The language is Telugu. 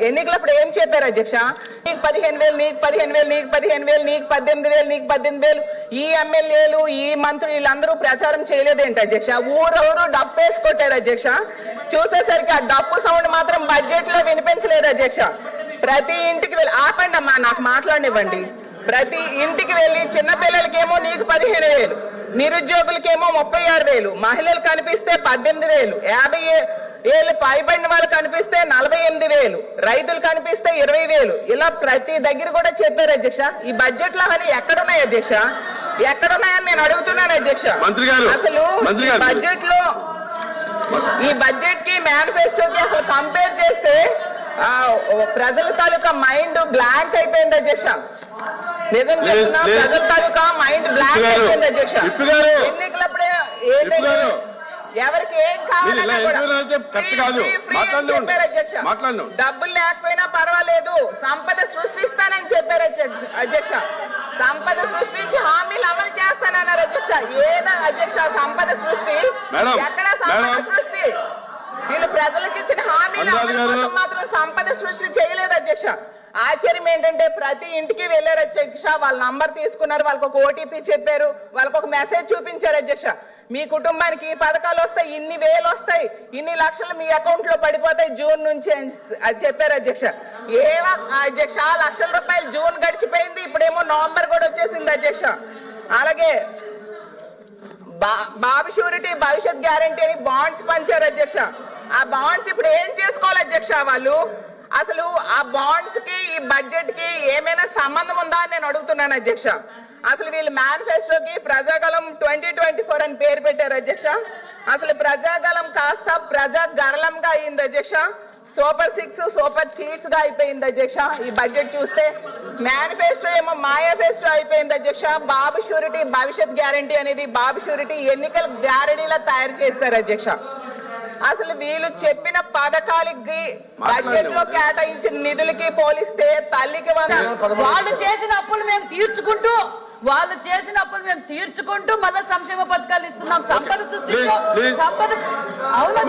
ఎన్నికలప్పుడు ఏం చెప్పారు అధ్యక్ష? నీకు 15,000, నీకు 15,000, నీకు 15,000, నీకు 18,000, నీకు 18,000. ఈ ఎమ్మెల్యేలు ఈ మంత్రులు వీళ్ళందరూ ప్రచారం చేయలేదేంటి అధ్యక్ష? ఊరూరు డప్పు వేసి కొట్టారు అధ్యక్ష. చూసేసరికి ఆ డప్పు సౌండ్ మాత్రం బడ్జెట్ లో వినిపించలేదు అధ్యక్ష. ప్రతి ఇంటికి వెళ్ళి ఆపండి అమ్మా, నాకు మాట్లాడనివ్వండి. ప్రతి ఇంటికి వెళ్ళి చిన్నపిల్లలకేమో నీకు 15,000, నిరుద్యోగులకేమో 36,000, మహిళలు కనిపిస్తే 18,000, 50 ఏళ్ళు పైబడిన వాళ్ళు కనిపిస్తే 48,000, రైతులు కనిపిస్తే 20,000. ఇలా ప్రతి దగ్గర కూడా చెప్పారు అధ్యక్ష. ఈ బడ్జెట్ లో అవన్నీ ఎక్కడున్నాయి అధ్యక్ష? ఎక్కడున్నాయని నేను అడుగుతున్నాను అధ్యక్ష. అసలు ఈ బడ్జెట్ కి మేనిఫెస్టోకి అసలు కంపేర్ చేస్తే ప్రజల తాలూకా మైండ్ బ్లాంక్ అయిపోయింది అధ్యక్ష. నిజం చెప్తున్నా, ప్రజల తాలూకా మైండ్ బ్లాంక్ అయిపోయింది అధ్యక్ష. ఎన్నికలప్పుడే ఎవరికి ఏం కావాలన్నా డబ్బులు లేకపోయినా పర్వాలేదు, సంపద సృష్టిస్తానని చెప్పారు అధ్యక్ష. సంపద సృష్టించి హామీలు అమలు చేస్తానన్నారు అధ్యక్ష. ఏదో అధ్యక్ష సంపద సృష్టి? ఎక్కడ సంపద సృష్టి? వీళ్ళు ప్రజలకు ఇచ్చిన హామీలు మాత్రం సంపద సృష్టి చేయలేదు అధ్యక్ష. ఆశ్చర్యం ఏంటంటే ప్రతి ఇంటికి వెళ్ళారు అధ్యక్ష, వాళ్ళ నంబర్ తీసుకున్నారు, వాళ్ళకి ఒక ఓటీపీ చెప్పారు, వాళ్ళకి ఒక మెసేజ్ చూపించారు అధ్యక్ష. మీ కుటుంబానికి ఈ పథకాలు వస్తాయి, ఇన్ని వేలు వస్తాయి, ఇన్ని లక్షలు మీ అకౌంట్ లో పడిపోతాయి జూన్ నుంచి అని చెప్పారు అధ్యక్ష. ఏమో అధ్యక్ష, లక్షల రూపాయలు జూన్ గడిచిపోయింది, ఇప్పుడేమో నవంబర్ కూడా వచ్చేసింది అధ్యక్ష. అలాగే బాబు షూరిటీ భవిష్యత్ గ్యారంటీ అని బాండ్స్ పంచారు అధ్యక్ష. ఆ బాండ్స్ ఇప్పుడు ఏం చేసుకోవాలి అధ్యక్ష? వాళ్ళు అసలు ఆ బాండ్స్ కి ఈ బడ్జెట్ కి ఏమైనా సంబంధం ఉందా అని నేను అడుగుతున్నాను అధ్యక్ష. అసలు వీళ్ళు మేనిఫెస్టోకి ప్రజాగలం 2024 అని పేరు పెట్టారు అధ్యక్ష. అసలు ప్రజాగలం కాస్త ప్రజాగరళంగా అయింది అధ్యక్ష. సూపర్ 6, సూపర్ చీట్స్ గా అయిపోయింది అధ్యక్ష. ఈ బడ్జెట్ చూస్తే మేనిఫెస్టో ఏమో మాయాఫెస్టో అయిపోయింది అధ్యక్ష. బాబు షూరిటీ భవిష్యత్ గ్యారంటీ అనేది బాబు షూరిటీ ఎన్నికల గ్యారంటీలా తయారు చేస్తారు అధ్యక్ష. అసలు వీళ్ళు చెప్పిన పథకాలకి బడ్జెట్ లో కేటాయించిన నిధులకి పోలిస్తే తల్లికి వాళ్ళు చేసిన అప్పులు మేము తీర్చుకుంటూ మళ్ళీ సంక్షేమ పథకాలు ఇస్తున్నాం. సంపద సృష్టిలో సంపద అవును.